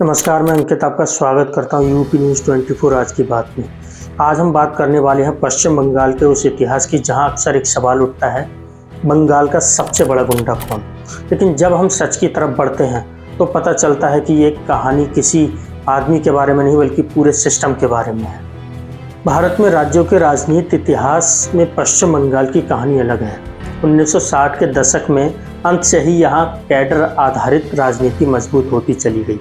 नमस्कार, मैं अंकित आपका स्वागत करता हूं यूपी न्यूज़ 24 आज की बात में। आज हम बात करने वाले हैं पश्चिम बंगाल के उस इतिहास की जहां अक्सर एक सवाल उठता है, बंगाल का सबसे बड़ा गुंडा कौन? लेकिन जब हम सच की तरफ बढ़ते हैं तो पता चलता है कि ये कहानी किसी आदमी के बारे में नहीं बल्कि पूरे सिस्टम के बारे में है। भारत में राज्यों के राजनीति इतिहास में पश्चिम बंगाल की कहानी अलग है। 1960 के दशक में अंत से ही यहाँ कैडर आधारित राजनीति मजबूत होती चली गई।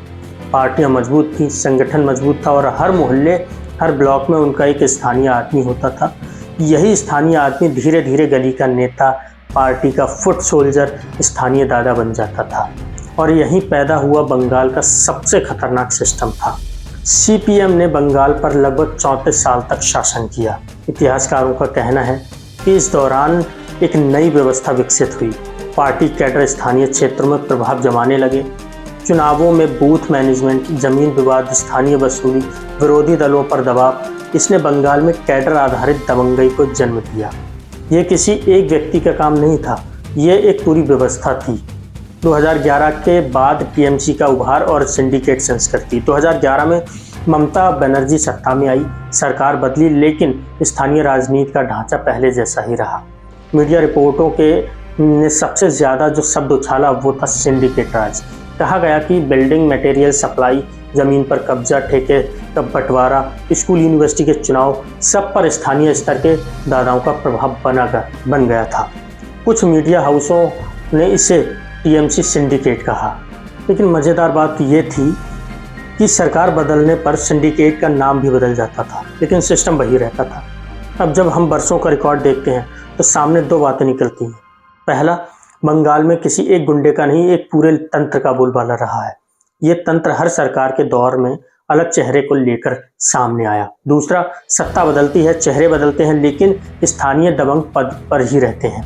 पार्टियां मजबूत थीं, संगठन मजबूत था और हर मोहल्ले हर ब्लॉक में उनका एक स्थानीय आदमी होता था। यही स्थानीय आदमी धीरे धीरे गली का नेता, पार्टी का फुट सोल्जर, स्थानीय दादा बन जाता था और यहीं पैदा हुआ बंगाल का सबसे खतरनाक सिस्टम था। सीपीएम ने बंगाल पर लगभग 34 साल तक शासन किया। इतिहासकारों का कहना है कि इस दौरान एक नई व्यवस्था विकसित हुई। पार्टी कैडर स्थानीय क्षेत्रों में प्रभाव जमाने लगे। चुनावों में बूथ मैनेजमेंट, जमीन विवाद, स्थानीय वसूली, विरोधी दलों पर दबाव, इसने बंगाल में कैडर आधारित दबंगई को जन्म दिया। ये किसी एक व्यक्ति का काम नहीं था, ये एक पूरी व्यवस्था थी। 2011 के बाद टीएमसी का उभार और सिंडिकेट संस्कृति। 2011 में ममता बनर्जी सत्ता में आई, सरकार बदली, लेकिन स्थानीय राजनीति का ढांचा पहले जैसा ही रहा। मीडिया रिपोर्टों के ने सबसे ज़्यादा जो शब्द उछाला वो था सिंडिकेट राज। कहा गया कि बिल्डिंग मटेरियल सप्लाई, ज़मीन पर कब्जा, ठेके का बंटवारा, स्कूल यूनिवर्सिटी के चुनाव, सब पर स्थानीय स्तर के दादाओं का प्रभाव बन गया था। कुछ मीडिया हाउसों ने इसे टीएमसी सिंडिकेट कहा, लेकिन मज़ेदार बात ये थी कि सरकार बदलने पर सिंडिकेट का नाम भी बदल जाता था, लेकिन सिस्टम वही रहता था। अब जब हम बरसों का रिकॉर्ड देखते हैं तो सामने दो बातें निकलती हैं। पहला, बंगाल में किसी एक गुंडे का नहीं, एक पूरे तंत्र का बोलबाला रहा है। ये तंत्र हर सरकार के दौर में अलग चेहरे को लेकर सामने आया। दूसरा, सत्ता बदलती है, चेहरे बदलते हैं, लेकिन स्थानीय दबंग पद पर ही रहते हैं।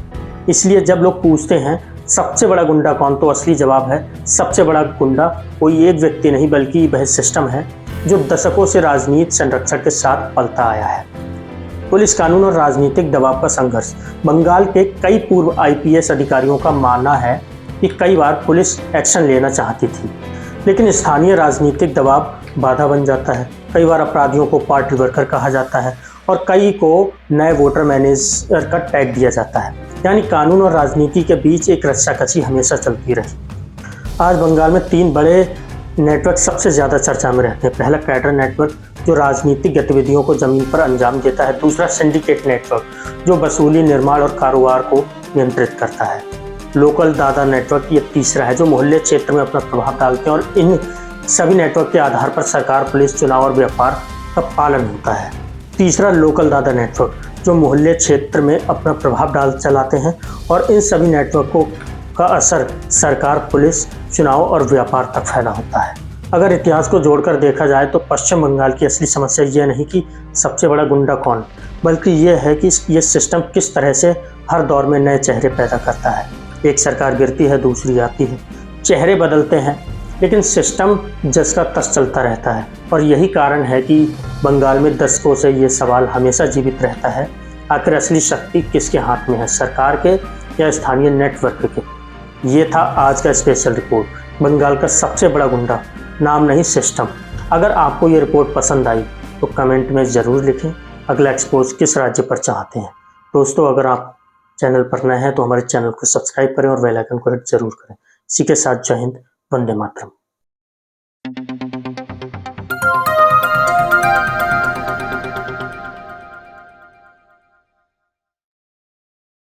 इसलिए जब लोग पूछते हैं सबसे बड़ा गुंडा कौन, तो असली जवाब है सबसे बड़ा गुंडा कोई एक व्यक्ति नहीं बल्कि वह सिस्टम है जो दशकों से राजनीति संरक्षण के साथ पलता आया है। पुलिस, कानून और राजनीतिक दबाव का संघर्ष। बंगाल के कई पूर्व आईपीएस अधिकारियों का मानना है कि कई बार पुलिस एक्शन लेना चाहती थी, लेकिन स्थानीय राजनीतिक दबाव बाधा बन जाता है। कई बार अपराधियों को पार्टी वर्कर कहा जाता है और कई को नए वोटर मैनेजर का टैग दिया जाता है। यानी कानून और राजनीति के बीच एक रस्साकसी हमेशा चलती रही। आज बंगाल में 3 बड़े नेटवर्क सबसे ज़्यादा चर्चा में रहते हैं। पहला, कैडर नेटवर्क जो राजनीतिक गतिविधियों को जमीन पर अंजाम देता है। दूसरा, सिंडिकेट नेटवर्क जो वसूली, निर्माण और कारोबार को नियंत्रित करता है। लोकल दादा नेटवर्क ये तीसरा है जो मोहल्ले क्षेत्र में अपना प्रभाव डालते हैं और इन सभी नेटवर्क के आधार पर सरकार, पुलिस, चुनाव और व्यापार का पालन होता है। तीसरा, लोकल दादा नेटवर्क जो मोहल्ले क्षेत्र में अपना प्रभाव चलाते हैं और इन सभी नेटवर्कों का असर सरकार, पुलिस, चुनाव और व्यापार तक फैला होता है। अगर इतिहास को जोड़कर देखा जाए तो पश्चिम बंगाल की असली समस्या यह नहीं कि सबसे बड़ा गुंडा कौन, बल्कि यह है कि यह सिस्टम किस तरह से हर दौर में नए चेहरे पैदा करता है। एक सरकार गिरती है, दूसरी आती है, चेहरे बदलते हैं, लेकिन सिस्टम जस का तस चलता रहता है। और यही कारण है कि बंगाल में दशकों से ये सवाल हमेशा जीवित रहता है, आखिर असली शक्ति किसके हाथ में है, सरकार के या स्थानीय नेटवर्क के। ये था आज का स्पेशल रिपोर्ट, बंगाल का सबसे बड़ा गुंडा, नाम नहीं सिस्टम। अगर आपको ये रिपोर्ट पसंद आई तो कमेंट में ज़रूर लिखें अगला एक्सपोज किस राज्य पर चाहते हैं। दोस्तों, अगर आप चैनल पर नए हैं तो हमारे चैनल को सब्सक्राइब करें और बेल आइकन को हिट जरूर करें। इसी के साथ जय हिंद, वंदे मातरम।